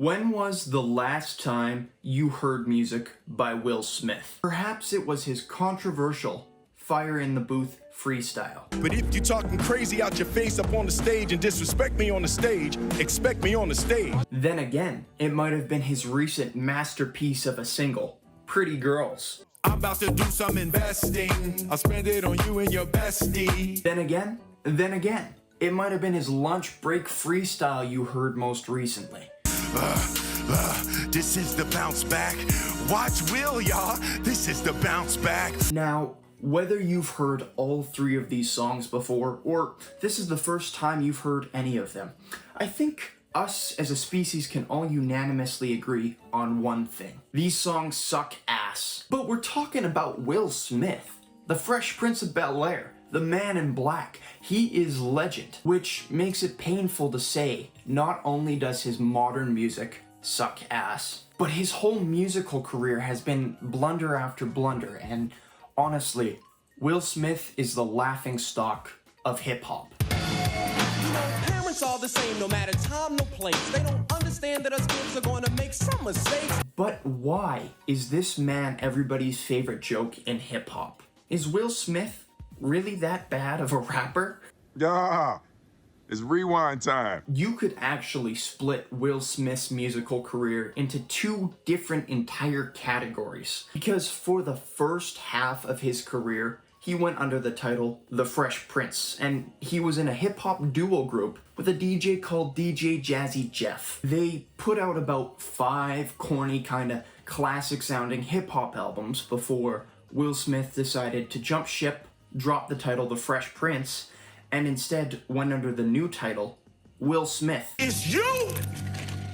When was the last time you heard music by Will Smith? Perhaps it was his controversial Fire in the Booth freestyle. But if you talking crazy out your face up on the stage and disrespect me on the stage, expect me on the stage. Then again, it might have been his recent masterpiece of a single, Pretty Girls. I'm about to do some investing. I'll spend it on you and your bestie. Then again, it might have been his lunch break freestyle you heard most recently. This is the bounce back. Watch Will, y'all. This is the bounce back. Now, whether you've heard all three of these songs before, or this is the first time you've heard any of them, I think us as a species can all unanimously agree on one thing. These songs suck ass. But we're talking about Will Smith, the Fresh Prince of Bel-Air, the Man in Black. He is legend, which makes it painful to say not only does his modern music suck ass, but his whole musical career has been blunder after blunder, and honestly, Will Smith is the laughingstock of hip-hop. You know, parents are the same, no matter time, no place. They don't understand that us kids are going to make some mistakes. But why is this man everybody's favorite joke in hip-hop? Is Will Smith really that bad of a rapper? Yeah, it's rewind time. You could actually split Will Smith's musical career into two different entire categories. Because for the first half of his career, he went under the title The Fresh Prince, and he was in a hip-hop duo group with a DJ called DJ Jazzy Jeff. They put out about 5 corny kinda classic-sounding hip-hop albums before Will Smith decided to jump ship, drop the title The Fresh Prince, and instead went under the new title, Will Smith. It's you!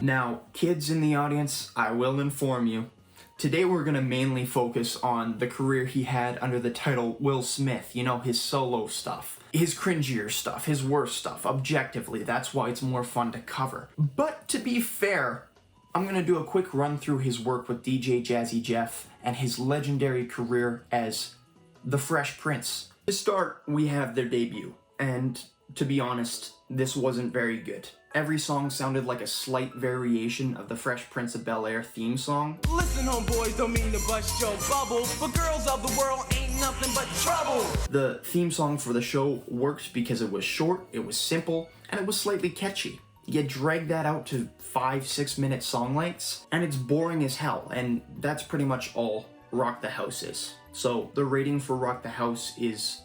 Now, kids in the audience, I will inform you, today we're gonna mainly focus on the career he had under the title Will Smith, you know, his solo stuff, his cringier stuff, his worst stuff, objectively, that's why it's more fun to cover. But to be fair, I'm gonna do a quick run through his work with DJ Jazzy Jeff and his legendary career as the Fresh Prince. To start, we have their debut, and to be honest, this wasn't very good. Every song sounded like a slight variation of the Fresh Prince of Bel-Air theme song. Listen, homeboys, don't mean to bust your bubble, but girls of the world ain't nothing but trouble. The theme song for the show worked because it was short, it was simple, and it was slightly catchy. You drag that out to 5-6 minute song lengths, and it's boring as hell, and that's pretty much all Rock the House is. So the rating for Rock the House is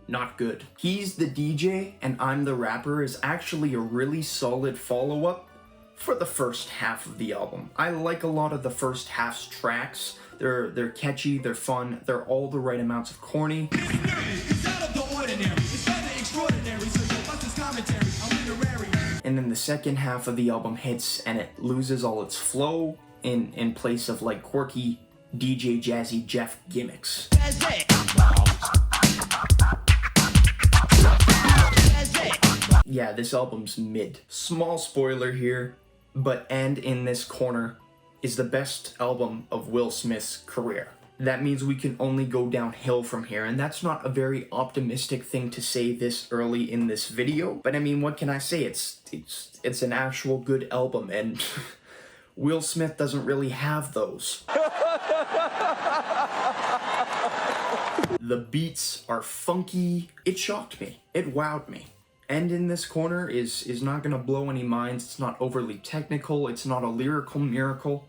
not good. He's the DJ and I'm the Rapper is actually a really solid follow-up for the first half of the album. I like a lot of the first half's tracks. They're catchy, they're fun, they're all the right amounts of corny. And then the second half of the album hits and it loses all its flow in place of like quirky DJ Jazzy Jeff gimmicks. Yeah, this album's mid. Small spoiler here, but And in This Corner is the best album of Will Smith's career. That means we can only go downhill from here, and that's not a very optimistic thing to say this early in this video, but I mean, what can I say? It's an actual good album, and Will Smith doesn't really have those. The beats are funky. It shocked me. It wowed me. And in This Corner is not gonna blow any minds. It's not overly technical. It's not a lyrical miracle.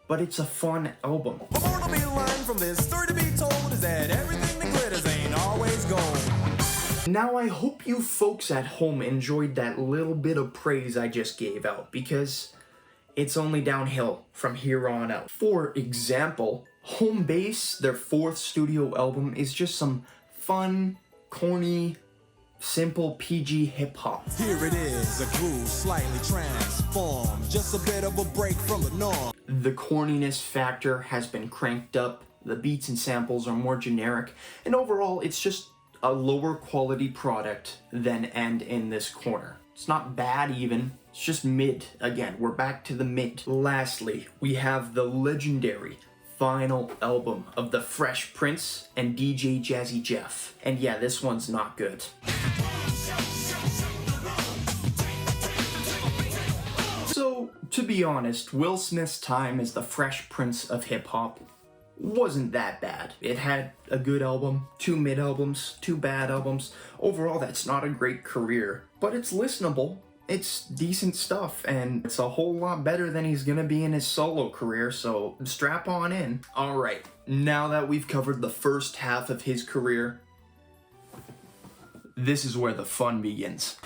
But it's a fun album. The moral to be learned from this story to be told is that everything that glitters ain't always gold. Now I hope you folks at home enjoyed that little bit of praise I just gave out, because it's only downhill from here on out. For example, Home Base, their 4th studio album, is just some fun, corny, simple PG hip-hop. Here it is, a groove slightly transformed, just a bit of a break from the norm. The corniness factor has been cranked up, the beats and samples are more generic, and overall it's just a lower quality product than And in This Corner. It's not bad even, it's just mid. Again, we're back to the mid. Lastly, we have the legendary final album of the Fresh Prince and DJ Jazzy Jeff. And yeah, this one's not good. So, to To be honest, Will Smith's time as the Fresh Prince of hip hop wasn't that bad. It had a good album, 2 mid albums, 2 bad albums. Overall, that's not a great career, but it's listenable. It's decent stuff, and it's a whole lot better than he's gonna be in his solo career, so strap on in. Alright, now that we've covered the first half of his career, this is where the fun begins.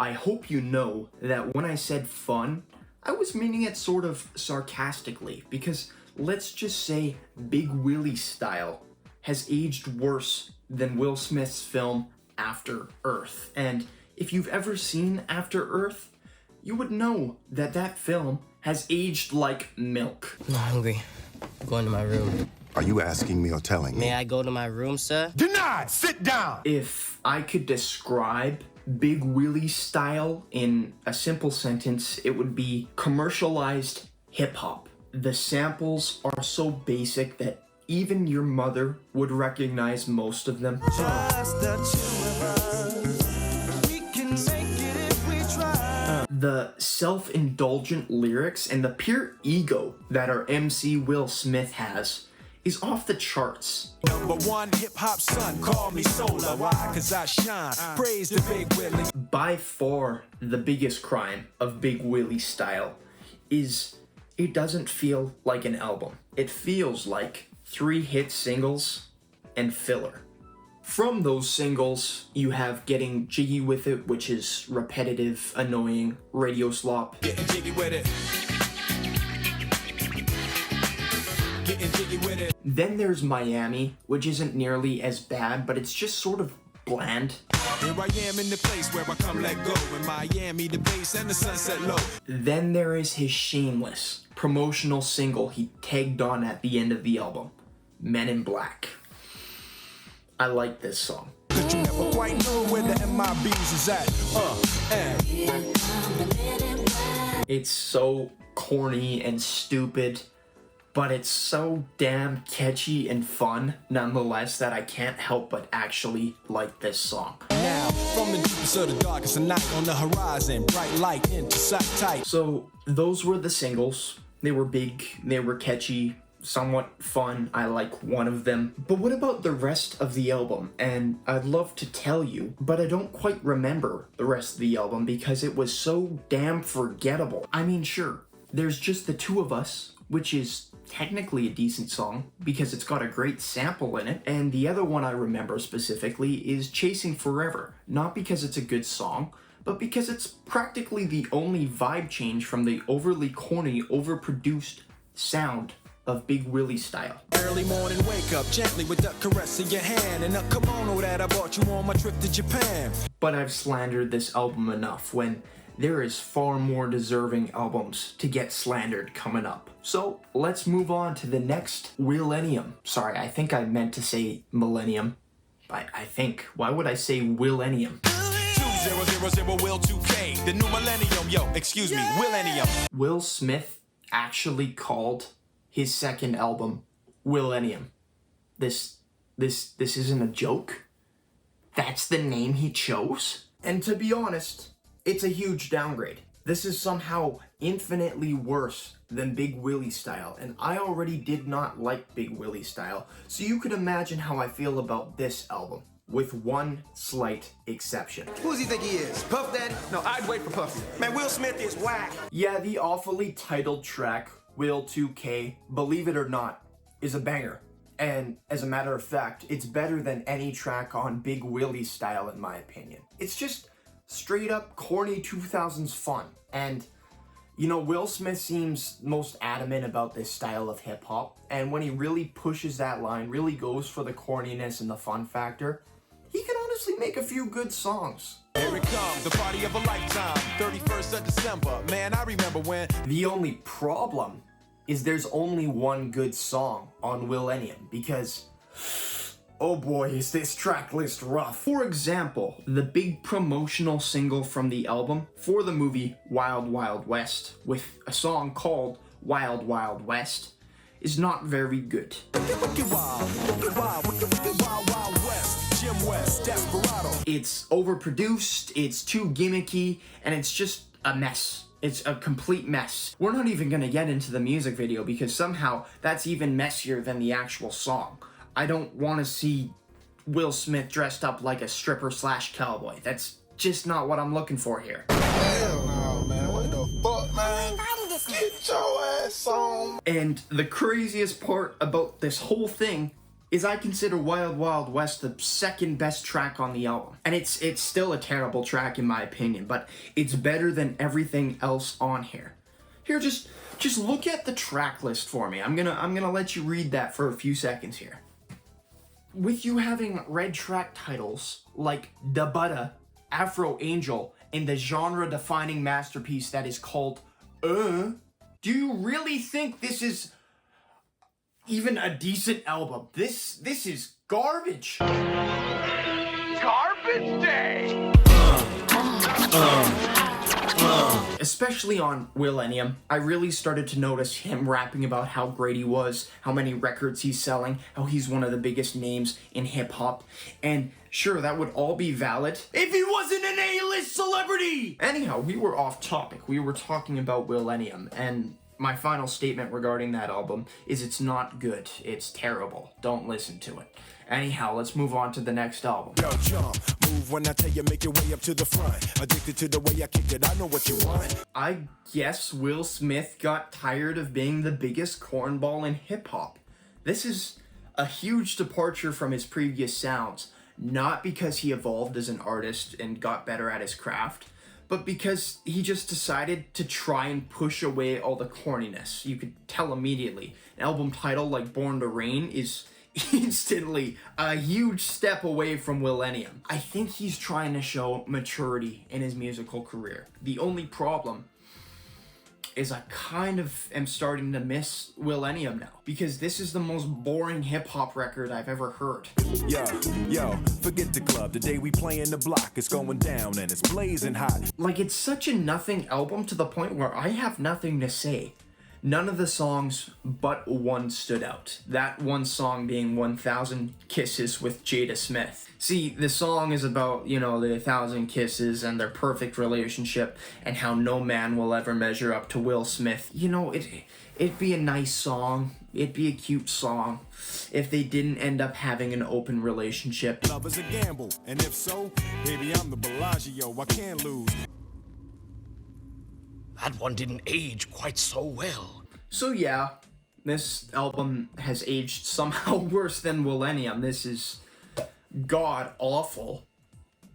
I hope you know that when I said fun, I was meaning it sort of sarcastically, because let's just say Big Willie style has aged worse than Will Smith's film After Earth. And if you've ever seen After Earth, you would know that that film has aged like milk. I'm hungry. I'm going to my room. Are you asking me or telling me? May I go to my room, sir? Denied! Sit down! If I could describe Big Willie style in a simple sentence, it would be commercialized hip-hop. The samples are so basic that even your mother would recognize most of them. Just the two of us. We can make it if we try. The self-indulgent lyrics and the pure ego that our MC Will Smith has is off the charts. #1 hip-hop son, call me Solar. Why? 'Cause I shine. Praise the Big Willie. By far, the biggest crime of Big Willie style is it doesn't feel like an album. It feels like 3 hit singles and filler. From those singles, you have Getting Jiggy With It, which is repetitive, annoying radio slop. Getting jiggy with it. Getting jiggy with it. Then there's Miami, which isn't nearly as bad, but it's just sort of bland. Here I am in the place where I come let go. In Miami, the bass and the sunset low. Then there is his shameless promotional single he tagged on at the end of the album, Men in Black. I like this song. Cause you never quite know where the MIBs is at. It's so corny and stupid, but it's so damn catchy and fun nonetheless that I can't help but actually like this song. Now, from the deepest of the darkest of night on the horizon, bright light into sight tight. So those were the singles. They were big, they were catchy, somewhat fun. I like one of them. But what about the rest of the album? And I'd love to tell you, but I don't quite remember the rest of the album because it was so damn forgettable. I mean, sure, there's Just the Two of Us, which is technically a decent song because it's got a great sample in it, and the other one I remember specifically is Chasing Forever, not because it's a good song, but because it's practically the only vibe change from the overly corny, overproduced sound of Big Willie style. Early morning wake up gently with the caress of your hand and a kimono that I bought you on my trip to Japan. But I've slandered this album enough when there is far more deserving albums to get slandered coming up. So let's move on to the next Willennium. Sorry, I think I meant to say millennium. I think. Why would I say Willennium? 2000 Will 2K, the new millennium, yo, excuse me, Willennium. Will Smith actually called his second album Willennium. This isn't a joke. That's the name he chose? And to be honest, it's a huge downgrade. This is somehow infinitely worse than Big Willie style, and I already did not like Big Willie style, so you could imagine how I feel about this album, with one slight exception. Who does he think he is? Puff Daddy? No, I'd wait for Puffy. Man, Will Smith is whack. Yeah, the awfully titled track, Will 2K, believe it or not, is a banger. And as a matter of fact, it's better than any track on Big Willie style in my opinion. It's just straight up corny 2000s fun. And you know, Will Smith seems most adamant about this style of hip hop, and when he really pushes that line, really goes for the corniness and the fun factor, he can honestly make a few good songs. Here it comes, the party of a lifetime, 31st of December. Man, I remember when. The only problem is there's only one good song on Willennium, because oh boy, is this track list rough. For example, the big promotional single from the album for the movie Wild Wild West, with a song called Wild Wild West, is not very good. Wild, wild, wild, wild west. Jim West, Desperado. It's overproduced, it's too gimmicky, and it's just a mess. It's a complete mess. We're not even gonna get into the music video because somehow that's even messier than the actual song. I don't want to see Will Smith dressed up like a stripper / cowboy. That's just not what I'm looking for here. Hell no, man. What the fuck, man? Get your ass on. And the craziest part about this whole thing is I consider Wild Wild West the second best track on the album. And it's still a terrible track in my opinion, but it's better than everything else on here. Here, just look at the track list for me. I'm gonna let you read that for a few seconds here. With you having red track titles like Da Butta, Afro Angel, and the genre-defining masterpiece that is called do you really think this is even a decent album? This is garbage. Garbage Day! Especially on Millennium, I really started to notice him rapping about how great he was, how many records he's selling, how he's one of the biggest names in hip-hop, and sure, that would all be valid if he wasn't an A-list celebrity! Anyhow, we were off topic. We were talking about Millennium, and my final statement regarding that album is it's not good. It's terrible. Don't listen to it. Anyhow, let's move on to the next album. Yo, jump, move when I tell you, make your way up to the front. Addicted to the way I kick it, I know what you want. I guess Will Smith got tired of being the biggest cornball in hip-hop. This is a huge departure from his previous sounds, not because he evolved as an artist and got better at his craft, but because he just decided to try and push away all the corniness. You could tell immediately. An album title like Born to Reign is instantly a huge step away from Millennium. I think he's trying to show maturity in his musical career. The only problem is I kind of am starting to miss Millennium now, because this is the most boring hip-hop record I've ever heard. Yo, forget the club. The day we play in the block, it's going down and it's blazing hot. Like, it's such a nothing album to the point where I have nothing to say. None of the songs but one stood out. That one song being 1000 Kisses with Jada Smith. See, the song is about, the 1000 kisses and their perfect relationship and how no man will ever measure up to Will Smith. It'd be a nice song. It'd be a cute song if they didn't end up having an open relationship. Love is a gamble, and if so, baby, I'm the Bellagio. I can't lose. That one didn't age quite so well. So yeah, this album has aged somehow worse than Millennium. This is god awful.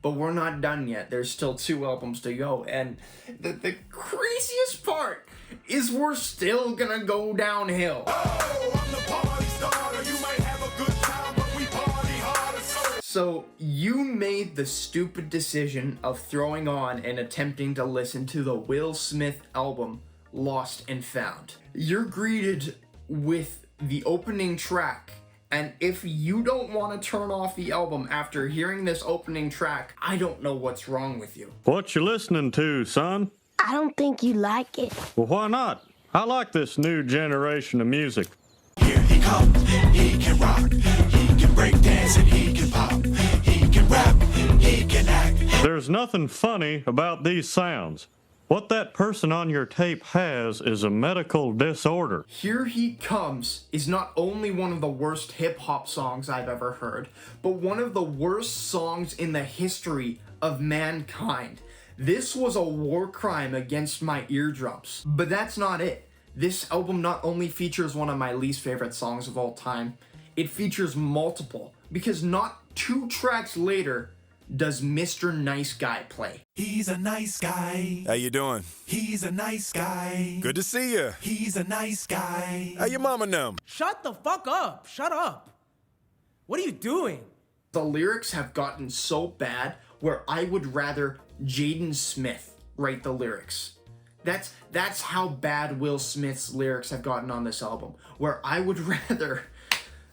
But we're not done yet. There's still 2 albums to go. And the craziest part is we're still gonna go downhill. Oh, I'm the party starter. You might have a good time, but we party harder. So you made the stupid decision of throwing on and attempting to listen to the Will Smith album, Lost and Found. You're greeted with the opening track, and if you don't want to turn off the album after hearing this opening track, I don't know what's wrong with you. What you listening to, son? I don't think you like it. Well, why not? I like this new generation of music. Here he comes, he can rock, he can break dance and he can pop, he can rap, he can act. There's nothing funny about these sounds. What that person on your tape has is a medical disorder. Here He Comes is not only one of the worst hip-hop songs I've ever heard, but one of the worst songs in the history of mankind. This was a war crime against my eardrums. But that's not it. This album not only features one of my least favorite songs of all time, it features multiple, because not 2 tracks later does Mr. Nice Guy play. He's a nice guy. How you doing? He's a nice guy. Good to see you. He's a nice guy. How your mama know? Shut the fuck up. Shut up. What are you doing? The lyrics have gotten so bad where I would rather Jaden Smith write the lyrics. That's how bad Will Smith's lyrics have gotten on this album, where I would rather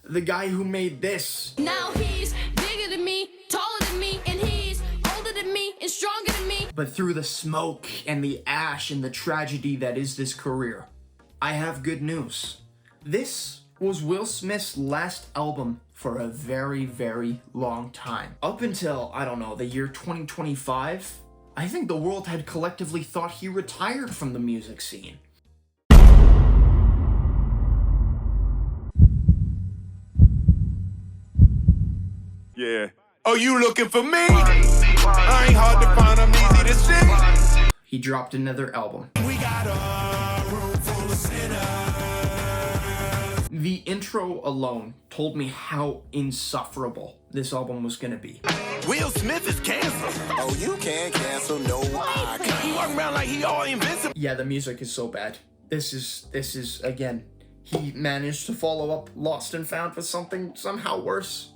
the guy who made this. Now he's bigger than me, taller than me, and he's older than me and stronger than me. But through the smoke and the ash and the tragedy that is this career, I have good news. This was Will Smith's last album for a very, very long time. Up until, I don't know, the year 2025, I think the world had collectively thought he retired from the music scene. Yeah. Oh, you looking for me? I ain't hard to find, I'm easy to see. He dropped another album. We got a room full of sinners. The intro alone told me how insufferable this album was gonna be. Will Smith is canceled. Oh, you can't cancel no icon. He walking around like he all invincible. Yeah, the music is so bad. This is again, he managed to follow up Lost and Found with something somehow worse.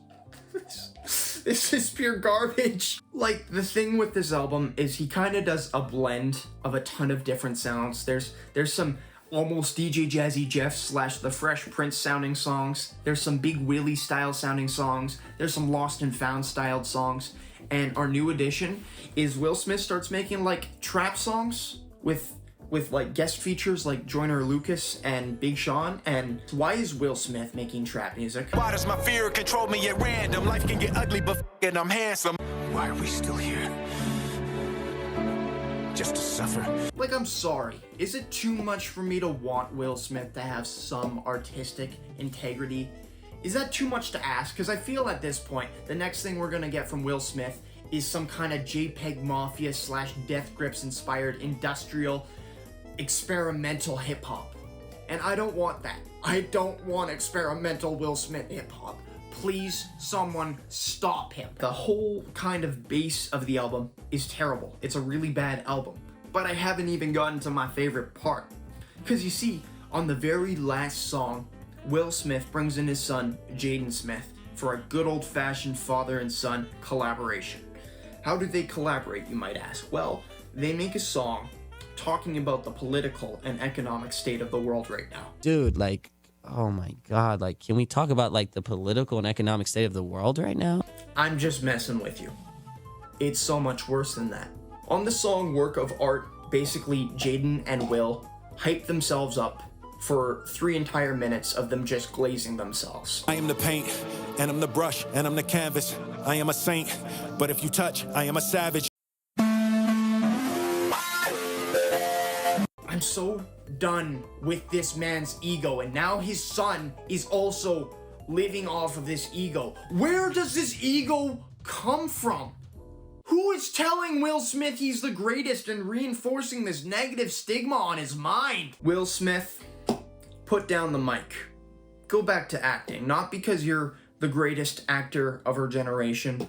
This is pure garbage. Like, the thing with this album is he kind of does a blend of a ton of different sounds. There's some almost DJ Jazzy Jeff / The Fresh Prince sounding songs. There's some Big Willie style sounding songs. There's some Lost and Found styled songs. And our new addition is Will Smith starts making like trap songs with like guest features like Joyner Lucas and Big Sean. And why is Will Smith making trap music? Why does my fear control me at random? Life can get ugly, but f***ing I'm handsome. Why are we still here? Just to suffer. Like, I'm sorry. Is it too much for me to want Will Smith to have some artistic integrity? Is that too much to ask? Because I feel at this point, the next thing we're gonna get from Will Smith is some kind of JPEG Mafia / Death Grips inspired industrial experimental hip-hop. And I don't want that. I don't want experimental Will Smith hip-hop. Please, someone stop him. The whole kind of base of the album is terrible. It's a really bad album. But I haven't even gotten to my favorite part. Because you see, on the very last song, Will Smith brings in his son, Jaden Smith, for a good old-fashioned father and son collaboration. How do they collaborate, you might ask? Well, they make a song talking about the political and economic state of the world right now. Dude, like, oh my God, like, can we talk about like the political and economic state of the world right now? I'm just messing with you. It's so much worse than that. On the song Work of Art, basically Jaden and Will hype themselves up for 3 entire minutes of them just glazing themselves. I am the paint, and I'm the brush, and I'm the canvas. I am a saint, but if you touch, I am a savage. I'm so done with this man's ego, and now his son is also living off of this ego. Where does this ego come from? Who is telling Will Smith he's the greatest and reinforcing this negative stigma on his mind? Will Smith, put down the mic. Go back to acting, not because you're the greatest actor of our generation,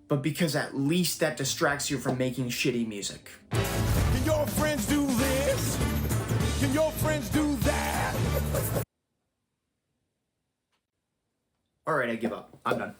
but because at least that distracts you from making shitty music. Can your friends do this? Can your friends do that? Alright, I give up. I'm done.